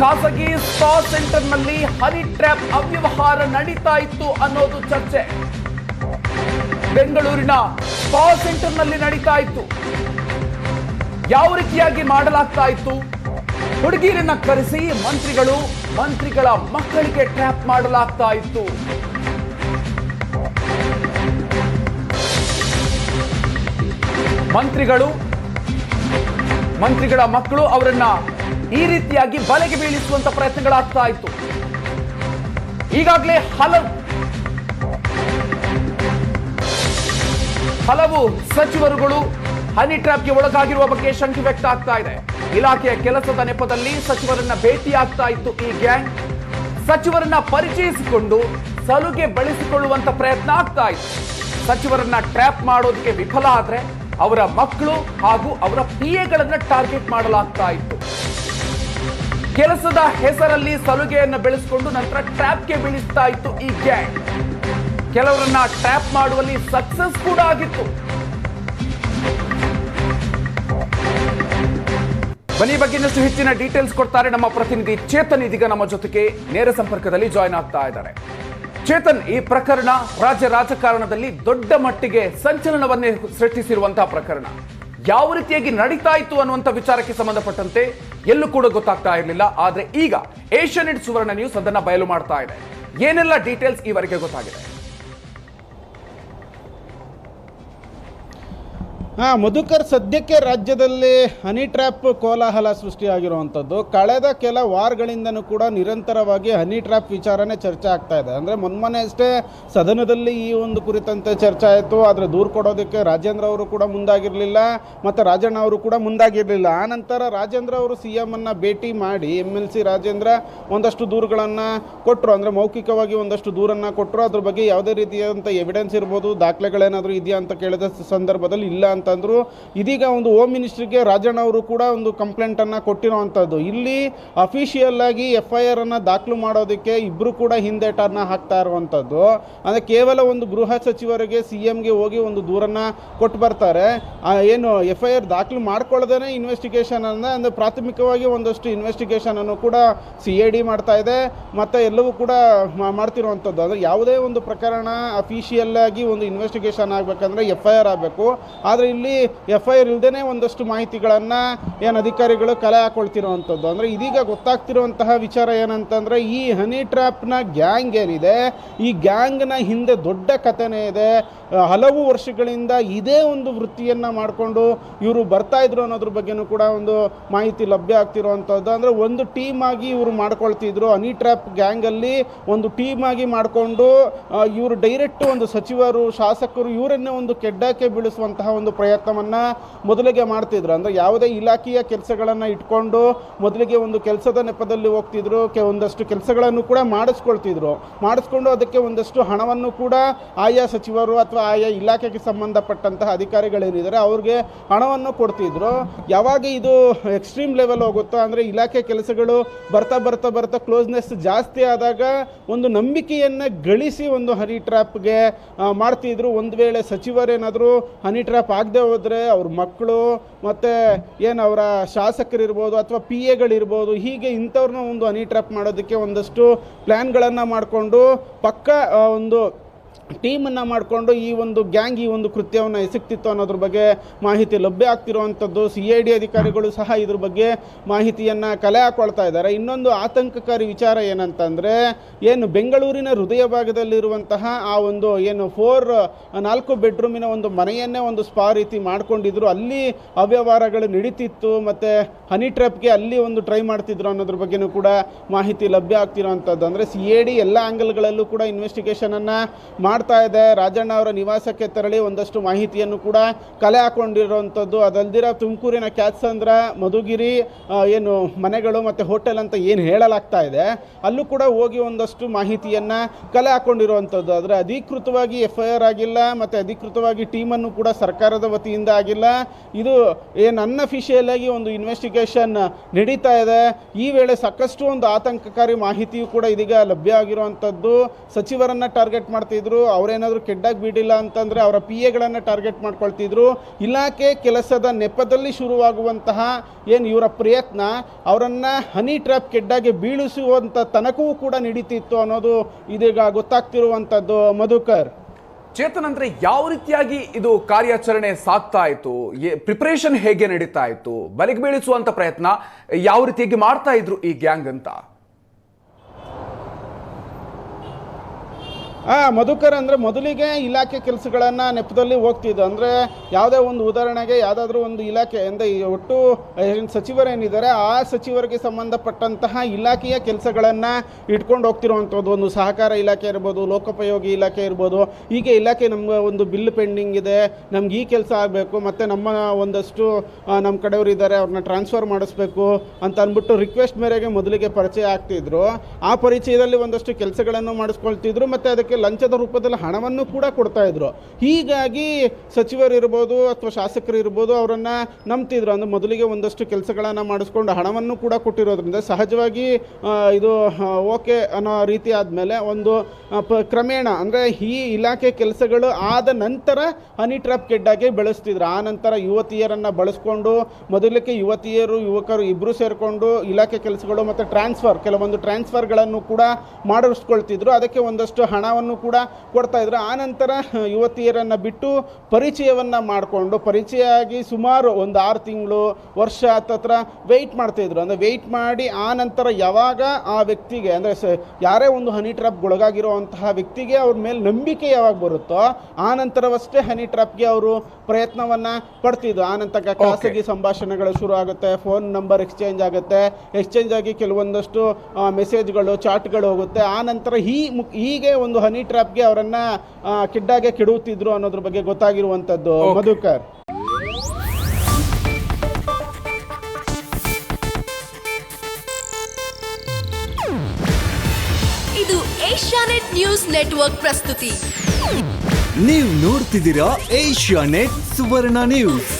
ಖಾಸಗಿ ಸ್ಪಾ ಸೆಂಟರ್ನಲ್ಲಿ honey trap ಅವ್ಯವಹಾರ ನಡೀತಾ ಇತ್ತು ಅನ್ನೋದು ಚರ್ಚೆ. ಬೆಂಗಳೂರಿನ ಸ್ಪಾ ಸೆಂಟರ್ನಲ್ಲಿ ನಡೀತಾ ಇತ್ತು. ಯಾವ ರೀತಿಯಾಗಿ ಮಾಡಲಾಗ್ತಾ ಇತ್ತು? ಹುಡುಗಿಯರನ್ನ ಕರೆಸಿ ಮಂತ್ರಿಗಳ ಮಕ್ಕಳಿಗೆ ಟ್ರ್ಯಾಪ್ ಮಾಡಲಾಗ್ತಾ ಇತ್ತು. ಮಂತ್ರಿಗಳ ಮಕ್ಕಳು ಅವರನ್ನ ಈ ರೀತಿಯಾಗಿ ಬಲೆಗೆ ಬೀಳಿಸುವಂತ ಪ್ರಯತ್ನಗಳಾಗ್ತಾ ಇತ್ತು. ಈಗಾಗಲೇ ಹಲವು ಸಚಿವರುಗಳು ಹನಿ ಟ್ರ್ಯಾಪ್ಗೆ ಒಳಗಾಗಿರುವ ಬಗ್ಗೆ ಶಂಕೆ ವ್ಯಕ್ತ ಆಗ್ತಾ ಇದೆ. ಇಲಾಖೆಯ ಕೆಲಸದ ನೆಪದಲ್ಲಿ ಸಚಿವರನ್ನ ಭೇಟಿಯಾಗ್ತಾ ಇತ್ತು ಈ ಗ್ಯಾಂಗ್. ಸಚಿವರನ್ನ ಪರಿಚಯಿಸಿಕೊಂಡು ಸಲುಗೆ ಬಳಸಿಕೊಳ್ಳುವಂತ ಪ್ರಯತ್ನ ಆಗ್ತಾ ಇತ್ತು. ಸಚಿವರನ್ನ ಟ್ರ್ಯಾಪ್ ಮಾಡೋದಕ್ಕೆ ವಿಫಲ ಆದ್ರೆ ಅವರ ಮಕ್ಕಳು ಹಾಗೂ ಅವರ ಪಿಎಗಳನ್ನ ಟಾರ್ಗೆಟ್ ಮಾಡಲಾಗ್ತಾ ಇತ್ತು. ಕೆಲಸದ ಹೆಸರಲ್ಲಿ ಸಲುಗೆಯನ್ನು ಬೆಳೆಸಿಕೊಂಡು ನಂತರ ಟ್ರ್ಯಾಪ್ಗೆ ಬೀಳಿಸ್ತಾ ಇತ್ತು ಈ ಗ್ಯಾಂಗ್. ಕೆಲವರನ್ನ ಟ್ರ್ಯಾಪ್ ಮಾಡುವಲ್ಲಿ ಸಕ್ಸಸ್ ಕೂಡ ಆಗಿತ್ತು. ಬನ್ನಿ ಬಗ್ಗೆ ಇನ್ನಷ್ಟು ಹೆಚ್ಚಿನ ಡೀಟೇಲ್ಸ್ ಕೊಡ್ತಾರೆ ನಮ್ಮ ಪ್ರತಿನಿಧಿ ಚೇತನ್. ಇದೀಗ ನಮ್ಮ ಜೊತೆಗೆ ನೇರ ಸಂಪರ್ಕದಲ್ಲಿ ಜಾಯ್ನ್ ಆಗ್ತಾ ಇದ್ದಾರೆ. ಚೇತನ್, ಈ ಪ್ರಕರಣ ರಾಜ್ಯ ರಾಜಕಾರಣದಲ್ಲಿ ದೊಡ್ಡ ಮಟ್ಟಿಗೆ ಸಂಚಲನವನ್ನೇ ಸೃಷ್ಟಿಸಿರುವಂತಹ ಪ್ರಕರಣ. ಯಾವ ರೀತಿಯಾಗಿ ನಡೀತಾ ಇತ್ತು ಅನ್ನುವಂಥ ವಿಚಾರಕ್ಕೆ ಸಂಬಂಧಪಟ್ಟಂತೆ ಎಲ್ಲೂ ಕೂಡ ಗೊತ್ತಾಗ್ತಾ ಇರಲಿಲ್ಲ. ಆದ್ರೆ ಈಗ ಏಷ್ಯಾನೆಟ್ ಸುವರ್ಣ ನ್ಯೂಸ್ ಅದನ್ನ ಬಯಲು ಮಾಡ್ತಾ ಇದೆ. ಏನೆಲ್ಲ ಡೀಟೇಲ್ಸ್ ಈವರೆಗೆ ಗೊತ್ತಾಗಿದೆ? ಮಧುಕರ್, ಸದ್ಯಕ್ಕೆ ರಾಜ್ಯದಲ್ಲಿ ಹನಿ ಟ್ರ್ಯಾಪ್ ಕೋಲಾಹಲ ಸೃಷ್ಟಿಯಾಗಿರುವಂಥದ್ದು. ಕಳೆದ ಕೆಲ ವಾರಗಳಿಂದನೂ ಕೂಡ ನಿರಂತರವಾಗಿ ಹನಿ ಟ್ರ್ಯಾಪ್ ವಿಚಾರನೇ ಚರ್ಚೆ ಆಗ್ತಾ ಇದೆ. ಅಂದರೆ ಮೊನ್ನೆ ಅಷ್ಟೇ ಸದನದಲ್ಲಿ ಈ ಒಂದು ಕುರಿತಂತೆ ಚರ್ಚೆ ಆಯಿತು. ಆದರೆ ದೂರು ಕೊಡೋದಕ್ಕೆ ರಾಜೇಂದ್ರ ಅವರು ಕೂಡ ಮುಂದಾಗಿರಲಿಲ್ಲ, ಮತ್ತು ರಾಜಣ್ಣ ಅವರು ಕೂಡ ಮುಂದಾಗಿರಲಿಲ್ಲ. ಆನಂತರ ರಾಜೇಂದ್ರ ಅವರು CM ಅನ್ನು ಭೇಟಿ ಮಾಡಿ MLC ರಾಜೇಂದ್ರ ಒಂದಷ್ಟು ದೂರುಗಳನ್ನು ಕೊಟ್ಟರು. ಅಂದರೆ ಮೌಖಿಕವಾಗಿ ಒಂದಷ್ಟು ದೂರನ್ನು ಕೊಟ್ಟರು. ಅದ್ರ ಬಗ್ಗೆ ಯಾವುದೇ ರೀತಿಯಾದಂಥ ಎವಿಡೆನ್ಸ್ ಇರ್ಬೋದು, ದಾಖಲೆಗಳೇನಾದರೂ ಇದೆಯಾ ಅಂತ ಕೇಳಿದ ಸಂದರ್ಭದಲ್ಲಿ ಇಲ್ಲ ಅಂತಂದ್ರು. ಇದೀಗ ಒಂದು ಹೋಮ್ ಮಿನಿಸ್ಟ್ರಿಗೆ ರಾಜಣ್ಣ ಅವರು ಕೂಡ ಒಂದು ಕಂಪ್ಲೇಂಟನ್ನು ಕೊಟ್ಟಿರುವಂಥದ್ದು. ಇಲ್ಲಿ ಅಫಿಷಿಯಲ್ ಆಗಿ FIR ಅನ್ನು ದಾಖಲು ಮಾಡೋದಕ್ಕೆ ಇಬ್ಬರು ಕೂಡ ಹಿಂದೇಟನ್ನು ಹಾಕ್ತಾ ಇರುವಂಥದ್ದು. ಅಂದರೆ ಕೇವಲ ಒಂದು ಗೃಹ ಸಚಿವರಿಗೆ CMಗೆ ಹೋಗಿ ಒಂದು ದೂರನ್ನು ಕೊಟ್ಟು ಬರ್ತಾರೆ. ಏನು FIR ದಾಖಲು ಮಾಡ್ಕೊಳ್ಳೋದೇ ಇನ್ವೆಸ್ಟಿಗೇಷನ್ ಅಂದರೆ ಪ್ರಾಥಮಿಕವಾಗಿ ಒಂದಷ್ಟು ಇನ್ವೆಸ್ಟಿಗೇಷನ್ ಅನ್ನು ಕೂಡ CID ಮಾಡ್ತಾ ಇದೆ, ಮತ್ತು ಎಲ್ಲವೂ ಕೂಡ ಮಾಡ್ತಿರುವಂಥದ್ದು. ಅಂದರೆ ಯಾವುದೇ ಒಂದು ಪ್ರಕರಣ ಅಫಿಷಿಯಲ್ ಆಗಿ ಒಂದು ಇನ್ವೆಸ್ಟಿಗೇಷನ್ ಆಗಬೇಕಂದ್ರೆ FIR ಆಗಬೇಕು. ಆದರೆ ಇಲ್ಲಿ FIR ಇಲ್ಲದೇ ಒಂದಷ್ಟು ಮಾಹಿತಿಗಳನ್ನು ಅಧಿಕಾರಿಗಳು ಕಲೆ ಹಾಕೊಳ್ತಿರುವಂಥದ್ದು. ಅಂದರೆ ಇದೀಗ ಗೊತ್ತಾಗ್ತಿರುವಂತಹ ವಿಚಾರ ಏನಂತಂದರೆ, ಈ ಹನಿ ಟ್ರ್ಯಾಪ್ನ ಗ್ಯಾಂಗ್ ಏನಿದೆ, ಈ ಗ್ಯಾಂಗ್ನ ಹಿಂದೆ ದೊಡ್ಡ ಕಥೆನೇ ಇದೆ. ಹಲವು ವರ್ಷಗಳಿಂದ ಇದೇ ಒಂದು ವೃತ್ತಿಯನ್ನು ಮಾಡಿಕೊಂಡು ಇವರು ಬರ್ತಾ ಇದ್ರು ಅನ್ನೋದ್ರ ಬಗ್ಗೆನೂ ಕೂಡ ಒಂದು ಮಾಹಿತಿ ಲಭ್ಯ ಆಗ್ತಿರುವಂಥದ್ದು. ಅಂದರೆ ಒಂದು ಟೀಮ್ ಆಗಿ ಇವರು ಮಾಡ್ಕೊಳ್ತಿದ್ರು. ಹನಿ ಟ್ರ್ಯಾಪ್ ಗ್ಯಾಂಗಲ್ಲಿ ಒಂದು ಟೀಮ್ ಆಗಿ ಮಾಡಿಕೊಂಡು ಇವರು ಡೈರೆಕ್ಟ್ ಒಂದು ಸಚಿವರು, ಶಾಸಕರು ಇವರನ್ನೇ ಒಂದು ಕೆಡ್ಡಕ್ಕೆ ಬೀಳಿಸುವಂತಹ ಒಂದು ಪ್ರಯತ್ನವನ್ನು ಮೊದಲಿಗೆ ಮಾಡ್ತಿದ್ರು. ಅಂದರೆ ಯಾವುದೇ ಇಲಾಖೆಯ ಕೆಲಸಗಳನ್ನು ಇಟ್ಕೊಂಡು ಮೊದಲಿಗೆ ಒಂದು ಕೆಲಸದ ನೆಪದಲ್ಲಿ ಹೋಗ್ತಿದ್ರು. ಒಂದಷ್ಟು ಕೆಲಸಗಳನ್ನು ಕೂಡ ಮಾಡಿಸ್ಕೊಂಡು ಅದಕ್ಕೆ ಒಂದಷ್ಟು ಹಣವನ್ನು ಕೂಡ ಆಯಾ ಸಚಿವರು ಅಥವಾ ಆಯಾ ಇಲಾಖೆಗೆ ಸಂಬಂಧಪಟ್ಟಂತಹ ಅಧಿಕಾರಿಗಳೇನಿದ್ದಾರೆ ಅವ್ರಿಗೆ ಹಣವನ್ನು ಕೊಡ್ತಿದ್ರು. ಯಾವಾಗ ಇದು ಎಕ್ಸ್ಟ್ರೀಮ್ ಲೆವೆಲ್ ಹೋಗುತ್ತೋ, ಅಂದರೆ ಇಲಾಖೆ ಕೆಲಸಗಳು ಬರ್ತಾ ಕ್ಲೋಸ್ನೆಸ್ ಜಾಸ್ತಿ ಆದಾಗ ಒಂದು ನಂಬಿಕೆಯನ್ನು ಗಳಿಸಿ ಒಂದು ಹನಿ ಟ್ರ್ಯಾಪ್ಗೆ ಮಾಡ್ತಿದ್ರು. ಒಂದು ವೇಳೆ ಸಚಿವರೇನಾದರೂ ಹನಿ ಟ್ರ್ಯಾಪ್ ಆಗದೆ ಹೋದರೆ ಅವ್ರ ಮಕ್ಕಳು ಮತ್ತು ಅವರ ಶಾಸಕರಿರ್ಬೋದು ಅಥವಾ PAಗಳಿರ್ಬೋದು, ಹೀಗೆ ಇಂಥವ್ರನ್ನ ಒಂದು ಹನಿ ಟ್ರ್ಯಾಪ್ ಮಾಡೋದಕ್ಕೆ ಒಂದಷ್ಟು ಪ್ಲ್ಯಾನ್ಗಳನ್ನು ಮಾಡಿಕೊಂಡು ಪಕ್ಕ ಒಂದು ಟೀಮನ್ನು ಮಾಡಿಕೊಂಡು ಈ ಒಂದು ಗ್ಯಾಂಗ್ ಈ ಒಂದು ಕೃತ್ಯವನ್ನು ಎಸಗ್ತಿತ್ತು ಅನ್ನೋದ್ರ ಬಗ್ಗೆ ಮಾಹಿತಿ ಲಭ್ಯ ಆಗ್ತಿರುವಂಥದ್ದು. CID ಅಧಿಕಾರಿಗಳು ಸಹ ಇದ್ರ ಬಗ್ಗೆ ಮಾಹಿತಿಯನ್ನು ಕಲೆ ಹಾಕೊಳ್ತಾ ಇದ್ದಾರೆ. ಇನ್ನೊಂದು ಆತಂಕಕಾರಿ ವಿಚಾರ ಏನಂತಂದರೆ, ಬೆಂಗಳೂರಿನ ಹೃದಯ ಭಾಗದಲ್ಲಿರುವಂತಹ ಆ ಒಂದು 4 ಬೆಡ್ರೂಮಿನ ಒಂದು ಮನೆಯನ್ನೇ ಒಂದು ಸ್ಪಾ ರೀತಿ ಮಾಡ್ಕೊಂಡಿದ್ರು. ಅಲ್ಲಿ ಅವ್ಯವಹಾರಗಳು ನಡೀತಿತ್ತು, ಮತ್ತು ಹನಿ ಟ್ರ್ಯಾಪ್ಗೆ ಅಲ್ಲಿ ಒಂದು ಟ್ರೈ ಮಾಡ್ತಿದ್ರು ಅನ್ನೋದ್ರ ಬಗ್ಗೆನೂ ಕೂಡ ಮಾಹಿತಿ ಲಭ್ಯ ಆಗ್ತಿರುವಂಥದ್ದು. ಅಂದರೆ CID ಎಲ್ಲ ಆ್ಯಂಗಲ್ಗಳಲ್ಲೂ ಕೂಡ ಇನ್ವೆಸ್ಟಿಗೇಷನನ್ನು ಮಾಡ್ತಾ ಇದೆ. ರಾಜಣ್ಣ ಅವರ ನಿವಾಸಕ್ಕೆ ತೆರಳಿ ಒಂದಷ್ಟು ಮಾಹಿತಿಯನ್ನು ಕೂಡ ಕಲೆ ಹಾಕೊಂಡಿರುವಂಥದ್ದು. ಅದಲ್ದಿರ ತುಮಕೂರಿನ ಕ್ಯಾತ್ಸಂದ್ರ, ಮಧುಗಿರಿ ಮನೆಗಳು ಮತ್ತು ಹೋಟೆಲ್ ಅಂತ ಏನು ಹೇಳಲಾಗ್ತಾ ಇದೆ, ಅಲ್ಲೂ ಕೂಡ ಹೋಗಿ ಒಂದಷ್ಟು ಮಾಹಿತಿಯನ್ನು ಕಲೆ ಹಾಕೊಂಡಿರುವಂಥದ್ದು. ಆದರೆ ಅಧಿಕೃತವಾಗಿ FIR ಆಗಿಲ್ಲ, ಮತ್ತು ಅಧಿಕೃತವಾಗಿ ಟೀಮನ್ನು ಕೂಡ ಸರ್ಕಾರದ ವತಿಯಿಂದ ಆಗಿಲ್ಲ. ಇದು ಅನ್ಅಫಿಷಿಯಲ್ ಆಗಿ ಒಂದು ಇನ್ವೆಸ್ಟಿಗೇಷನ್ ನಡೀತಾ ಇದೆ. ಈ ವೇಳೆ ಸಾಕಷ್ಟು ಒಂದು ಆತಂಕಕಾರಿ ಮಾಹಿತಿಯು ಕೂಡ ಇದೀಗ ಲಭ್ಯ ಆಗಿರುವಂಥದ್ದು. ಸಚಿವರನ್ನು ಟಾರ್ಗೆಟ್ ಮಾಡ್ತಿದ್ರು, ಅವರೇನಾದರೂ ಕೆಡ್ಡಾಗಿ ಬಿಡಿಲ್ಲ ಅಂತಂದರೆ ಅವರ ಪಿ ಎಗಳನ್ನು ಟಾರ್ಗೆಟ್ ಮಾಡ್ಕೊಳ್ತಿದ್ರು. ಇಲಾಖೆ ಕೆಲಸದ ನೆಪದಲ್ಲಿ ಶುರುವಾಗುವಂತಹ ಏನು ಇವರ ಪ್ರಯತ್ನ ಅವರನ್ನು ಹನಿ ಟ್ರ್ಯಾಪ್ ಕೆಡ್ಡಾಗಿ ಬೀಳಿಸುವಂಥ ತನಕವೂ ಕೂಡ ನಡೀತಿತ್ತು ಅನ್ನೋದು ಇದೀಗ ಗೊತ್ತಾಗ್ತಿರುವಂಥದ್ದು. ಮಧುಕರ್, ಚೇತನ್, ಅಂದ್ರೆ ಯಾವ ರೀತಿಯಾಗಿ ಇದು ಕಾರ್ಯಾಚರಣೆ ಸಾಗ್ತಾ ಇತ್ತು, ಪ್ರಿಪರೇಷನ್ ಹೇಗೆ ನಡೀತಾ ಇತ್ತು, ಬಲಿಗೆ ಬೀಳಿಸುವಂತ ಪ್ರಯತ್ನ ಯಾವ ರೀತಿಯಾಗಿ ಮಾಡ್ತಾ ಇದ್ರು ಈ ಗ್ಯಾಂಗ್ ಅಂತ? ಮಧುಕರ್, ಅಂದರೆ ಮೊದಲಿಗೆ ಇಲಾಖೆ ಕೆಲಸಗಳನ್ನು ನೆಪದಲ್ಲಿ ಹೋಗ್ತಿದ್ದು. ಅಂದರೆ ಯಾವುದೇ ಒಂದು ಉದಾಹರಣೆಗೆ ಯಾವುದಾದ್ರೂ ಒಂದು ಇಲಾಖೆ ಅಂದರೆ ಒಟ್ಟು ಸಚಿವರೇನಿದ್ದಾರೆ ಆ ಸಚಿವರಿಗೆ ಸಂಬಂಧಪಟ್ಟಂತಹ ಇಲಾಖೆಯ ಕೆಲಸಗಳನ್ನು ಇಟ್ಕೊಂಡು ಹೋಗ್ತಿರುವಂಥದ್ದು. ಒಂದು ಸಹಕಾರ ಇಲಾಖೆ ಇರ್ಬೋದು, ಲೋಕೋಪಯೋಗಿ ಇಲಾಖೆ ಇರ್ಬೋದು. ಹೀಗೆ ಇಲಾಖೆ ನಮ್ಗೆ ಒಂದು ಬಿಲ್ ಪೆಂಡಿಂಗ್ ಇದೆ, ನಮ್ಗೆ ಈ ಕೆಲಸ ಆಗಬೇಕು, ಮತ್ತು ನಮ್ಮ ಒಂದಷ್ಟು ನಮ್ಮ ಕಡೆಯವರು ಇದ್ದಾರೆ ಅವ್ರನ್ನ ಟ್ರಾನ್ಸ್ಫರ್ ಮಾಡಿಸ್ಬೇಕು ಅಂತ ಅಂದ್ಬಿಟ್ಟು ರಿಕ್ವೆಸ್ಟ್ ಮೇರೆಗೆ ಮೊದಲಿಗೆ ಪರಿಚಯ ಆಗ್ತಿದ್ರು. ಆ ಪರಿಚಯದಲ್ಲಿ ಒಂದಷ್ಟು ಕೆಲಸಗಳನ್ನು ಮಾಡಿಸ್ಕೊಳ್ತಿದ್ರು, ಮತ್ತು ಅದಕ್ಕೆ ಲಂಚದ ರೂಪದಲ್ಲಿ ಹಣವನ್ನು ಕೂಡ ಕೊಡ್ತಾ ಇದ್ರು. ಹೀಗಾಗಿ ಸಚಿವರು ಇರ್ಬೋದು ಅಥವಾ ಶಾಸಕರು ಇರ್ಬೋದು ಅವರನ್ನು ನಂಬ್ತಿದ್ರು. ಅಂದರೆ ಮೊದಲಿಗೆ ಒಂದಷ್ಟು ಕೆಲಸಗಳನ್ನು ಮಾಡಿಸ್ಕೊಂಡು ಹಣವನ್ನು ಕೂಡ ಕೊಟ್ಟಿರೋದ್ರಿಂದ ಸಹಜವಾಗಿ ಇದು ಓಕೆ ಅನ್ನೋ ರೀತಿ ಆದಮೇಲೆ ಒಂದು ಕ್ರಮೇಣ ಅಂದರೆ ಈ ಇಲಾಖೆ ಕೆಲಸಗಳು ಆದ ನಂತರ ಹನಿ ಟ್ರ್ಯಾಪ್ ಕೆಡ್ಡಾಗಿ ಬೆಳೆಸ್ತಿದ್ರು. ಆ ನಂತರ ಯುವತಿಯರನ್ನು ಬಳಸ್ಕೊಂಡು ಮೊದಲಕ್ಕೆ ಯುವತಿಯರು ಯುವಕರು ಇಬ್ಬರು ಸೇರಿಕೊಂಡು ಇಲಾಖೆ ಕೆಲಸಗಳು ಮತ್ತು ಕೆಲವೊಂದು ಟ್ರಾನ್ಸ್ಫರ್ಗಳನ್ನು ಕೂಡ ಮಾಡಿಸ್ಕೊಳ್ತಿದ್ರು. ಅದಕ್ಕೆ ಒಂದಷ್ಟು ಹಣವನ್ನು ಕೂಡ ಕೊಡ್ತಾ ಇದ್ರು. ಆ ನಂತರ ಯುವತಿಯರನ್ನು ಬಿಟ್ಟು ಪರಿಚಯವನ್ನು ಮಾಡಿಕೊಂಡು ಪರಿಚಯ ಆಗಿ ಸುಮಾರು ಒಂದು 6 ತಿಂಗಳು ವರ್ಷ ಹತ್ರ ವೆಯ್ಟ್ ಮಾಡ್ತಾಯಿದ್ರು. ಅಂದರೆ ವೆಯ್ಟ್ ಮಾಡಿ ಆ ನಂತರ ಯಾವಾಗ ಆ ವ್ಯಕ್ತಿಗೆ ಅಂದರೆ ಯಾರೇ ಒಂದು ಹನಿ ಟ್ರ್ಯಾಪ್ಗೆ ಒಳಗಾಗಿರುವಂತಹ ವ್ಯಕ್ತಿಗೆ ಅವ್ರ ಮೇಲೆ ನಂಬಿಕೆ ಯಾವಾಗ ಬರುತ್ತೋ ಆ ನಂತರವಷ್ಟೇ ಹನಿ ಟ್ರ್ಯಾಪ್ಗೆ ಅವರು ಪ್ರಯತ್ನವನ್ನು ಪಡ್ತಿದ್ರು. ಆ ನಂತರ ಖಾಸಗಿ ಸಂಭಾಷಣೆಗಳು ಶುರು ಆಗುತ್ತೆ, ಫೋನ್ ನಂಬರ್ ಎಕ್ಸ್ಚೇಂಜ್ ಆಗುತ್ತೆ, ಎಕ್ಸ್ಚೇಂಜ್ ಆಗಿ ಕೆಲವೊಂದಷ್ಟು ಮೆಸೇಜ್ಗಳು ಚಾಟ್ಗಳು ಹೋಗುತ್ತೆ. ಆ ನಂತರ ಹೀಗೆ ಒಂದು ಹನಿ ಟ್ರ್ಯಾಪ್ಗೆ ಅವರನ್ನ ಕೆಡ್ಡಾಗೆ ಕೆಡುತ್ತಿದ್ರು ಅನ್ನೋದ್ರ ಬಗ್ಗೆ ಗೊತ್ತಾಗಿರುವಂತದ್ದು. ಮಧುಕರ್, ಇದು ಏಷ್ಯಾನೆಟ್ ನ್ಯೂಸ್ ನೆಟ್ವರ್ಕ್ ಪ್ರಸ್ತುತಿ. ನೀವು ನೋಡ್ತಿದ್ದೀರಾ ಏಷ್ಯಾನೆಟ್ ಸುವರ್ಣ ನ್ಯೂಸ್.